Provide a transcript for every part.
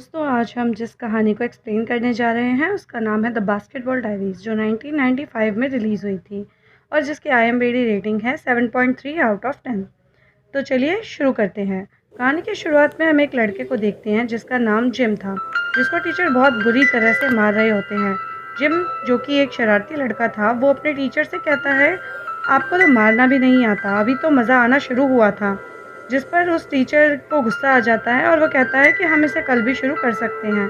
दोस्तों आज हम जिस कहानी को एक्सप्लेन करने जा रहे हैं उसका नाम है द बास्केटबॉल डायरीज जो 1995 में रिलीज़ हुई थी और जिसकी IMDb रेटिंग है 7.3 आउट ऑफ 10। तो चलिए शुरू करते हैं। कहानी की शुरुआत में हम एक लड़के को देखते हैं जिसका नाम जिम था, जिसको टीचर बहुत बुरी तरह से मार रहे होते हैं। जिम, जो कि एक शरारती लड़का था, वो अपने टीचर से कहता है, आपको तो मारना भी नहीं आता, अभी तो मज़ा आना शुरू हुआ था। जिस पर उस टीचर को गुस्सा आ जाता है और वो कहता है कि हम इसे कल भी शुरू कर सकते हैं।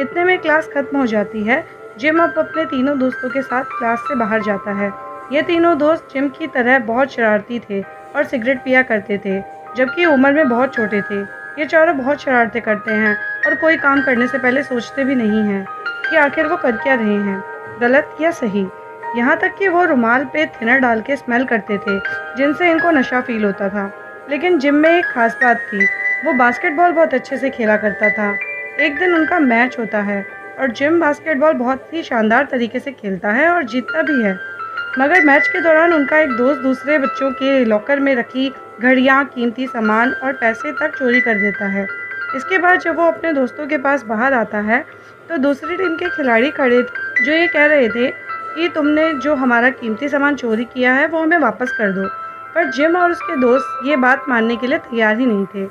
इतने में क्लास ख़त्म हो जाती है। जिम अब अपने तीनों दोस्तों के साथ क्लास से बाहर जाता है। ये तीनों दोस्त जिम की तरह बहुत शरारती थे और सिगरेट पिया करते थे, जबकि उम्र में बहुत छोटे थे। ये चारों बहुत शरारतें करते हैं और कोई काम करने से पहले सोचते भी नहीं हैं कि आखिर वो कर क्या रहे हैं, गलत या सही। यहाँ तक कि वो रुमाल पे थिनर डाल के स्मेल करते थे, जिनसे इनको नशा फील होता था। लेकिन जिम में एक खास बात थी, वो बास्केटबॉल बहुत अच्छे से खेला करता था। एक दिन उनका मैच होता है और जिम बास्केटबॉल बहुत ही शानदार तरीके से खेलता है और जीतता भी है। मगर मैच के दौरान उनका एक दोस्त दूसरे बच्चों के लॉकर में रखी घड़ियाँ, कीमती सामान और पैसे तक चोरी कर देता है। इसके बाद जब वो अपने दोस्तों के पास बाहर आता है तो दूसरी टीम के खिलाड़ी खड़े थे, जो ये कह रहे थे कि तुमने जो हमारा कीमती सामान चोरी किया है वो हमें वापस कर दो। पर जिम और उसके दोस्त ये बात मानने के लिए तैयार ही नहीं थे,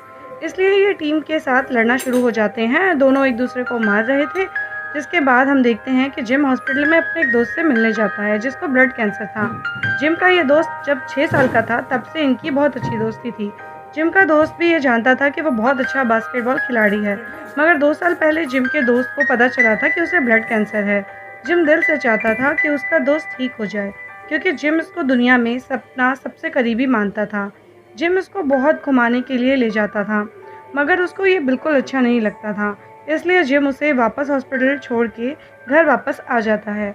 इसलिए ये टीम के साथ लड़ना शुरू हो जाते हैं। दोनों एक दूसरे को मार रहे थे। जिसके बाद हम देखते हैं कि जिम हॉस्पिटल में अपने एक दोस्त से मिलने जाता है जिसको ब्लड कैंसर था। जिम का ये दोस्त जब 6 साल का था तब से इनकी बहुत अच्छी दोस्ती थी। जिम का दोस्त भी ये जानता था कि वो बहुत अच्छा बास्केटबॉल खिलाड़ी है, मगर 2 साल पहले जिम के दोस्त को पता चला था कि उसे ब्लड कैंसर है। जिम दिल से चाहता था कि उसका दोस्त ठीक हो जाए, क्योंकि जिम इसको दुनिया में सपना सबसे करीबी मानता था। जिम इसको बहुत घुमाने के लिए ले जाता था, मगर उसको ये बिल्कुल अच्छा नहीं लगता था। इसलिए जिम उसे वापस हॉस्पिटल छोड़ के घर वापस आ जाता है।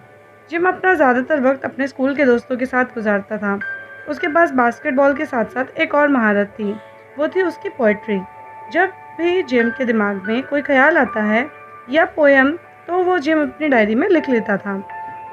जिम अपना ज़्यादातर वक्त अपने स्कूल के दोस्तों के साथ गुजारता था। उसके पास बास्केटबॉल के साथ साथ एक और महारत थी, वो थी उसकी पोइट्री। जब भी जिम के दिमाग में कोई ख्याल आता है या पोएम, तो वो जिम अपनी डायरी में लिख लेता था।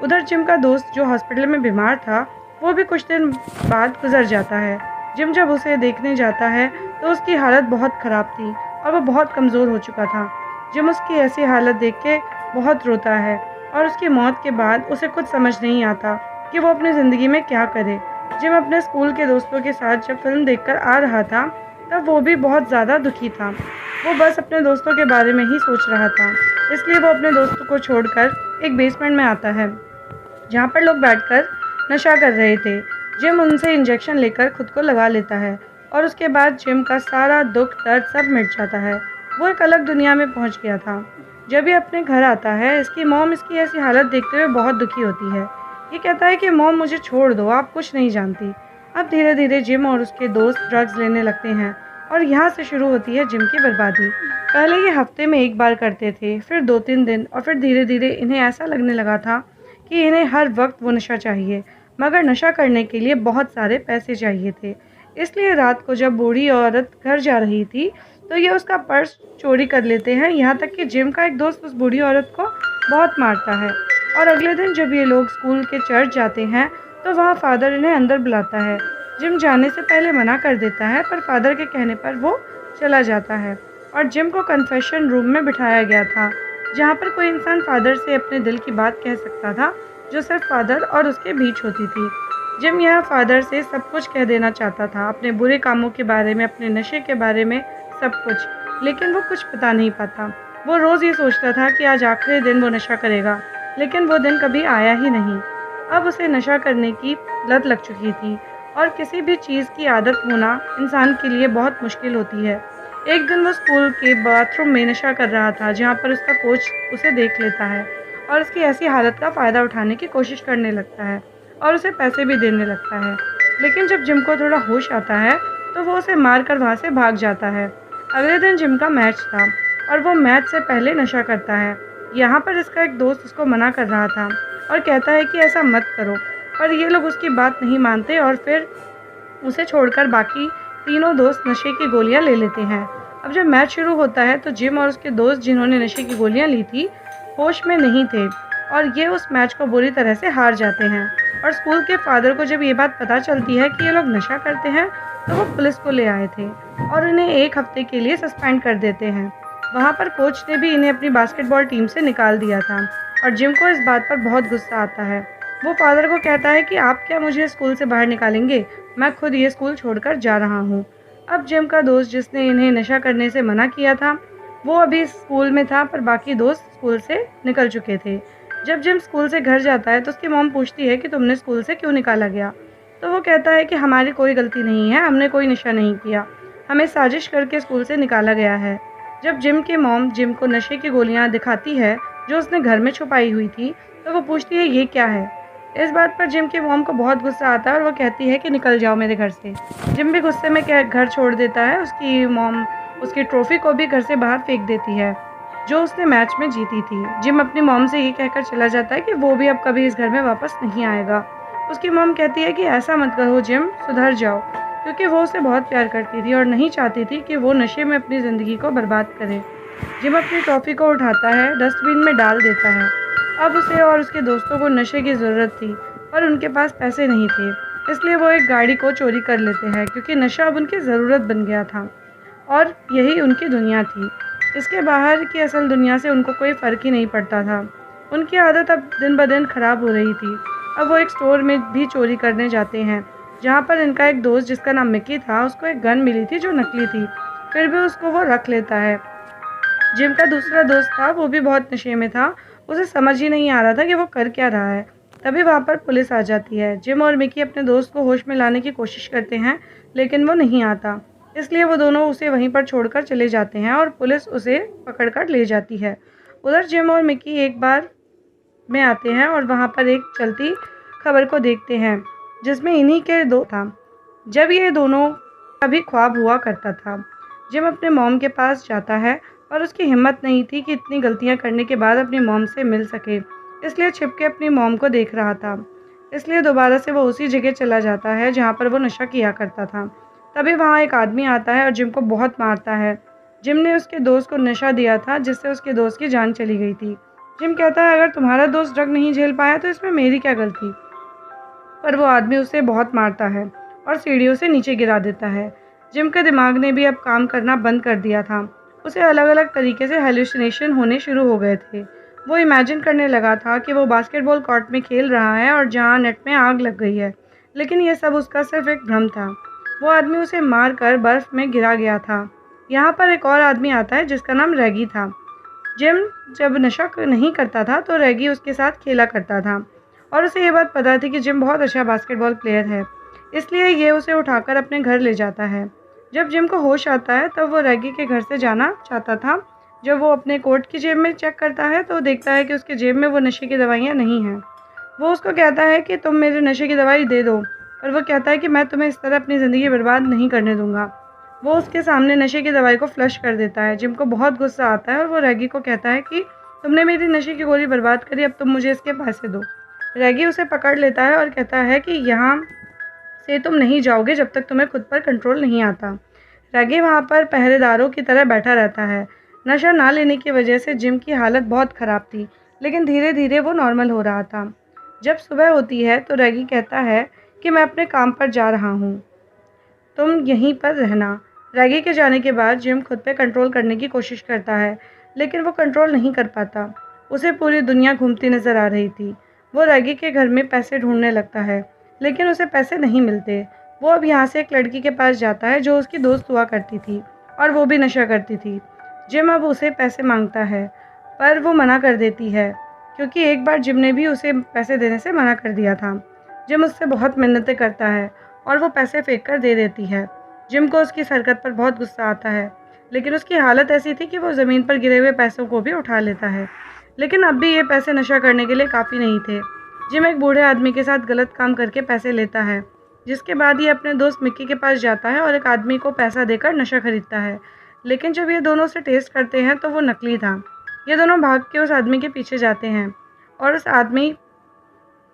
उधर जिम का दोस्त जो हॉस्पिटल में बीमार था, वो भी कुछ दिन बाद गुजर जाता है। जिम जब उसे देखने जाता है तो उसकी हालत बहुत ख़राब थी और वो बहुत कमज़ोर हो चुका था। जिम उसकी ऐसी हालत देख के बहुत रोता है और उसकी मौत के बाद उसे कुछ समझ नहीं आता कि वो अपनी ज़िंदगी में क्या करे। जिम अपने स्कूल के दोस्तों के साथ जब फिल्म देखकर आ रहा था तब वो भी बहुत ज़्यादा दुखी था। वो बस अपने दोस्तों के बारे में ही सोच रहा था, इसलिए वो अपने दोस्तों को छोड़कर एक बेसमेंट में आता है जहाँ पर लोग बैठकर नशा कर रहे थे। जिम उनसे इंजेक्शन लेकर खुद को लगा लेता है और उसके बाद जिम का सारा दुख दर्द सब मिट जाता है। वो एक अलग दुनिया में पहुँच गया था। जब ये अपने घर आता है, इसकी मॉम इसकी ऐसी हालत देखते हुए बहुत दुखी होती है। ये कहता है कि मॉम मुझे छोड़ दो, आप कुछ नहीं जानती। अब धीरे धीरे जिम और उसके दोस्त ड्रग्स लेने लगते हैं और यहाँ से शुरू होती है जिम की बर्बादी। पहले ये हफ्ते में एक बार करते थे, फिर 2-3 दिन, और फिर धीरे धीरे इन्हें ऐसा लगने लगा था कि इन्हें हर वक्त वो नशा चाहिए, मगर नशा करने के लिए बहुत सारे पैसे चाहिए थे। इसलिए रात को जब बूढ़ी औरत घर जा रही थी तो ये उसका पर्स चोरी कर लेते हैं। यहाँ तक कि जिम का एक दोस्त उस बूढ़ी औरत को बहुत मारता है। और अगले दिन जब ये लोग स्कूल के चर्च जाते हैं तो वहाँ फादर इन्हें अंदर बुलाता है। जिम जाने से पहले मना कर देता है, पर फादर के कहने पर वो चला जाता है और जिम को कन्फेशन रूम में बिठाया गया था, जहाँ पर कोई इंसान फादर से अपने दिल की बात कह सकता था, जो सिर्फ फादर और उसके बीच होती थी। जिम यहाँ फादर से सब कुछ कह देना चाहता था, अपने बुरे कामों के बारे में, अपने नशे के बारे में, सब कुछ, लेकिन वो कुछ बता नहीं पाता। वो रोज़ ये सोचता था कि आज आखिरी दिन वो नशा करेगा, लेकिन वो दिन कभी आया ही नहीं। अब उसे नशा करने की लत लग चुकी थी और किसी भी चीज़ की आदत होना इंसान के लिए बहुत मुश्किल होती है। एक दिन वो स्कूल के बाथरूम में नशा कर रहा था, जहाँ पर उसका कोच उसे देख लेता है और उसकी ऐसी हालत का फ़ायदा उठाने की कोशिश करने लगता है और उसे पैसे भी देने लगता है। लेकिन जब जिम को थोड़ा होश आता है तो वो उसे मार कर वहाँ से भाग जाता है। अगले दिन जिम का मैच था और वो मैच से पहले नशा करता है। यहाँ पर इसका एक दोस्त उसको मना कर रहा था और कहता है कि ऐसा मत करो, पर ये लोग उसकी बात नहीं मानते और फिर उसे छोड़कर बाकी तीनों दोस्त नशे की गोलियां ले लेते हैं। अब जब मैच शुरू होता है तो जिम और उसके दोस्त, जिन्होंने नशे की गोलियां ली थी, होश में नहीं थे और ये उस मैच को बुरी तरह से हार जाते हैं। और स्कूल के फादर को जब ये बात पता चलती है कि ये लोग नशा करते हैं तो वो पुलिस को ले आए थे और उन्हें 1 हफ्ते के लिए सस्पेंड कर देते हैं। वहाँ पर कोच ने भी इन्हें अपनी बास्केटबॉल टीम से निकाल दिया था और जिम को इस बात पर बहुत गुस्सा आता है। वो फादर को कहता है कि आप क्या मुझे स्कूल से बाहर निकालेंगे, मैं खुद ये स्कूल छोड़कर जा रहा हूँ। अब जिम का दोस्त जिसने इन्हें नशा करने से मना किया था वो अभी स्कूल में था, पर बाकी दोस्त स्कूल से निकल चुके थे। जब जिम स्कूल से घर जाता है तो उसकी मॉम पूछती है कि तुमने स्कूल से क्यों निकाला गया। तो वो कहता है कि हमारी कोई गलती नहीं है, हमने कोई नशा नहीं किया, हमें साजिश करके स्कूल से निकाला गया है। जब जिम की मॉम जिम को नशे की गोलियां दिखाती है जो उसने घर में छुपाई हुई थी, तो वो पूछती है ये क्या है। इस बात पर जिम की मॉम को बहुत गुस्सा आता है और वो कहती है कि निकल जाओ मेरे घर से। जिम भी गुस्से में घर छोड़ देता है। उसकी मॉम उसकी ट्रॉफी को भी घर से बाहर फेंक देती है जो उसने मैच में जीती थी। जिम अपनी मॉम से ये कहकर चला जाता है कि वो भी अब कभी इस घर में वापस नहीं आएगा। उसकी मॉम कहती है कि ऐसा मत करो जिम, सुधर जाओ, क्योंकि वो उसे बहुत प्यार करती थी और नहीं चाहती थी कि वो नशे में अपनी ज़िंदगी को बर्बाद करे। जिम अपनी ट्रॉफी को उठाता है, डस्टबिन में डाल देता है। अब उसे और उसके दोस्तों को नशे की ज़रूरत थी पर उनके पास पैसे नहीं थे, इसलिए वो एक गाड़ी को चोरी कर लेते हैं क्योंकि नशा अब उनकी ज़रूरत बन गया था और यही उनकी दुनिया थी। इसके बाहर की असल दुनिया से उनको कोई फ़र्क ही नहीं पड़ता था। उनकी आदत अब दिन ब दिन ख़राब हो रही थी। अब वो एक स्टोर में भी चोरी करने जाते हैं जहाँ पर इनका एक दोस्त जिसका नाम मिकी था, उसको एक गन मिली थी जो नकली थी, फिर भी उसको वो रख लेता है। जिम का दूसरा दोस्त था, वो भी बहुत नशे में था। उसे समझ ही नहीं आ रहा था कि वो कर क्या रहा है। तभी वहाँ पर पुलिस आ जाती है। जिम और मिकी अपने दोस्त को होश में लाने की कोशिश करते हैं लेकिन वो नहीं आता, इसलिए वो दोनों उसे वहीं पर छोड़कर चले जाते हैं और पुलिस उसे पकड़कर ले जाती है। उधर जिम और मिकी एक बार में आते हैं और वहाँ पर एक चलती खबर को देखते हैं जिसमें इन्हीं के दो था जब ये दोनों कभी ख्वाब हुआ करता था। जिम अपने मॉम के पास जाता है और उसकी हिम्मत नहीं थी कि इतनी गलतियां करने के बाद अपनी मॉम से मिल सके, इसलिए छिप के अपनी मॉम को देख रहा था। इसलिए दोबारा से वो उसी जगह चला जाता है जहाँ पर वो नशा किया करता था। तभी वहाँ एक आदमी आता है और जिम को बहुत मारता है। जिम ने उसके दोस्त को नशा दिया था जिससे उसके दोस्त की जान चली गई थी। जिम कहता है अगर तुम्हारा दोस्त ड्रग नहीं झेल पाया तो इसमें मेरी क्या गलती। पर वो आदमी उसे बहुत मारता है और सीढ़ियों से नीचे गिरा देता है। जिम के दिमाग ने भी अब काम करना बंद कर दिया था। उसे अलग अलग तरीके से हेलुसिनेशन होने शुरू हो गए थे। वो इमेजिन करने लगा था कि वो बास्केटबॉल कोर्ट में खेल रहा है और जहाँ नेट में आग लग गई है, लेकिन ये सब उसका सिर्फ एक भ्रम था। वो आदमी उसे मार कर बर्फ़ में गिरा गया था। यहाँ पर एक और आदमी आता है जिसका नाम रैगी था। जिम जब नशा नहीं करता था तो रैगी उसके साथ खेला करता था और उसे ये बात पता थी कि जिम बहुत अच्छा बास्केटबॉल प्लेयर है, इसलिए ये उसे उठाकर अपने घर ले जाता है। जब जिम को होश आता है तब वो रैगी के घर से जाना चाहता था। जब वो अपने कोट की जेब में चेक करता है तो देखता है कि उसके जेब में वो नशे की दवाइयाँ नहीं हैं। वो उसको कहता है कि तुम मेरे नशे की दवाई दे दो, पर वो कहता है कि मैं तुम्हें इस तरह अपनी ज़िंदगी बर्बाद नहीं करने दूंगा। वो उसके सामने नशे की दवाई को फ्लश कर देता है। जिम को बहुत गुस्सा आता है और वो रैगी को कहता है कि तुमने मेरी नशे की गोली बर्बाद करी, अब तुम मुझे इसके पैसे दो। रैगी उसे पकड़ लेता है और कहता है कि यहाँ से तुम नहीं जाओगे जब तक तुम्हें खुद पर कंट्रोल नहीं आता। रैगी वहाँ पर पहरेदारों की तरह बैठा रहता है। नशा ना लेने की वजह से जिम की हालत बहुत ख़राब थी, लेकिन धीरे धीरे वो नॉर्मल हो रहा था। जब सुबह होती है तो रैगी कहता है कि मैं अपने काम पर जा रहा हूँ, तुम यहीं पर रहना। रैगी के जाने के बाद जिम खुद पे कंट्रोल करने की कोशिश करता है, लेकिन वो कंट्रोल नहीं कर पाता। उसे पूरी दुनिया घूमती नज़र आ रही थी। वो रैगी के घर में पैसे ढूंढने लगता है, लेकिन उसे पैसे नहीं मिलते। वो अब यहाँ से एक लड़की के पास जाता है जो उसकी दोस्त हुआ करती थी और वो भी नशा करती थी। जिम अब उसे पैसे मांगता है, पर वो मना कर देती है क्योंकि एक बार जिम ने भी उसे पैसे देने से मना कर दिया था। जिम उससे बहुत मिन्नतें करता है और वो पैसे फेंक कर दे देती है। जिम को उसकी हरकत पर बहुत गुस्सा आता है, लेकिन उसकी हालत ऐसी थी कि वो ज़मीन पर गिरे हुए पैसों को भी उठा लेता है। लेकिन अब भी ये पैसे नशा करने के लिए काफ़ी नहीं थे। जिम एक बूढ़े आदमी के साथ गलत काम करके पैसे लेता है, जिसके बाद ये अपने दोस्त मिक्की के पास जाता है और एक आदमी को पैसा देकर नशा खरीदता है। लेकिन जब ये दोनों उसे टेस्ट करते हैं तो वो नकली था। ये दोनों भाग के उस आदमी के पीछे जाते हैं और उस आदमी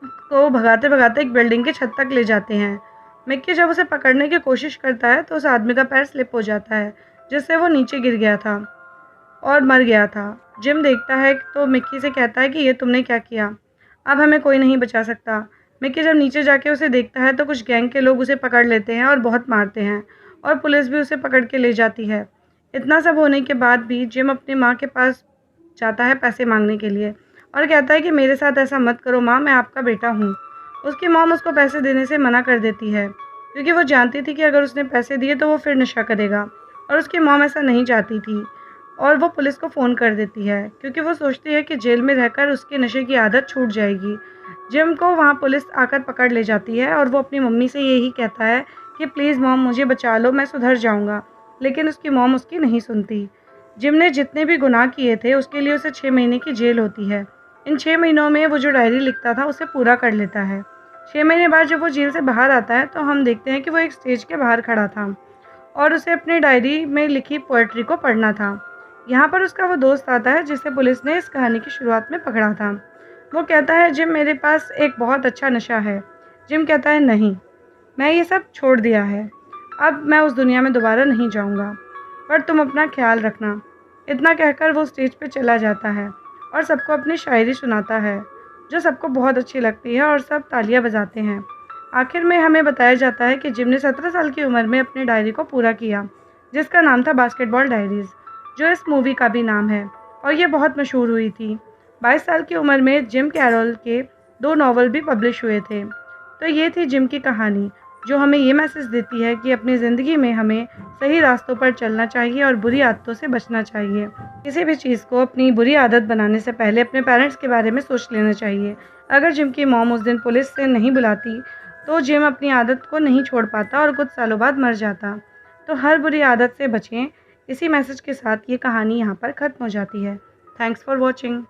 को भगाते भगाते एक बिल्डिंग की छत तक ले जाते हैं। मिक्की जब उसे पकड़ने की कोशिश करता है तो उस आदमी का पैर स्लिप हो जाता है, जिससे वो नीचे गिर गया था और मर गया था। जिम देखता है तो मिक्की से कहता है कि ये तुमने क्या किया, अब हमें कोई नहीं बचा सकता। मिक्की जब नीचे जाके उसे देखता है तो कुछ गैंग के लोग उसे पकड़ लेते हैं और बहुत मारते हैं और पुलिस भी उसे पकड़ के ले जाती है। इतना सब होने के बाद भी जिम अपनी माँ के पास जाता है पैसे मांगने के लिए और कहता है कि मेरे साथ ऐसा मत करो माँ, मैं आपका बेटा हूँ। उसकी मॉम उसको पैसे देने से मना कर देती है क्योंकि वो जानती थी कि अगर उसने पैसे दिए तो वो फिर नशा करेगा, और उसकी मॉम ऐसा नहीं चाहती थी। और वो पुलिस को फ़ोन कर देती है क्योंकि वो सोचती है कि जेल में रहकर उसके नशे की आदत छूट जाएगी। जिम को वहाँ पुलिस आकर पकड़ ले जाती है और वो अपनी मम्मी से यही कहता है कि प्लीज़ मॉम मुझे बचा लो, मैं सुधर जाऊँगा। लेकिन उसकी मॉम उसकी नहीं सुनती। जिम ने जितने भी गुनाह किए थे उसके लिए उसे 6 महीने की जेल होती है। इन 6 महीनों में वो जो डायरी लिखता था उसे पूरा कर लेता है। 6 महीने बाद जब वो जेल से बाहर आता है तो हम देखते हैं कि वो एक स्टेज के बाहर खड़ा था और उसे अपनी डायरी में लिखी पोएट्री को पढ़ना था। यहाँ पर उसका वो दोस्त आता है जिसे पुलिस ने इस कहानी की शुरुआत में पकड़ा था। वो कहता है जिम मेरे पास एक बहुत अच्छा नशा है। जिम कहता है नहीं, मैं ये सब छोड़ दिया है, अब मैं उस दुनिया में दोबारा नहीं जाऊँगा, पर तुम अपना ख्याल रखना। इतना कहकर वो स्टेज पे चला जाता है और सबको अपनी शायरी सुनाता है जो सबको बहुत अच्छी लगती है और सब तालियां बजाते हैं। आखिर में हमें बताया जाता है कि जिम ने 17 साल की उम्र में अपनी डायरी को पूरा किया जिसका नाम था बास्केटबॉल डायरीज़, जो इस मूवी का भी नाम है, और ये बहुत मशहूर हुई थी। 22 साल की उम्र में जिम कैरोल के 2 नॉवल भी पब्लिश हुए थे। तो ये थी जिम की कहानी जो हमें ये मैसेज देती है कि अपनी ज़िंदगी में हमें सही रास्तों पर चलना चाहिए और बुरी आदतों से बचना चाहिए। किसी भी चीज़ को अपनी बुरी आदत बनाने से पहले अपने पेरेंट्स के बारे में सोच लेना चाहिए। अगर जिम की मॉम उस दिन पुलिस से नहीं बुलाती तो जिम अपनी आदत को नहीं छोड़ पाता और कुछ सालों बाद मर जाता। तो हर बुरी आदत से बचें। इसी मैसेज के साथ ये कहानी यहाँ पर ख़त्म हो जाती है। Thanks for watching.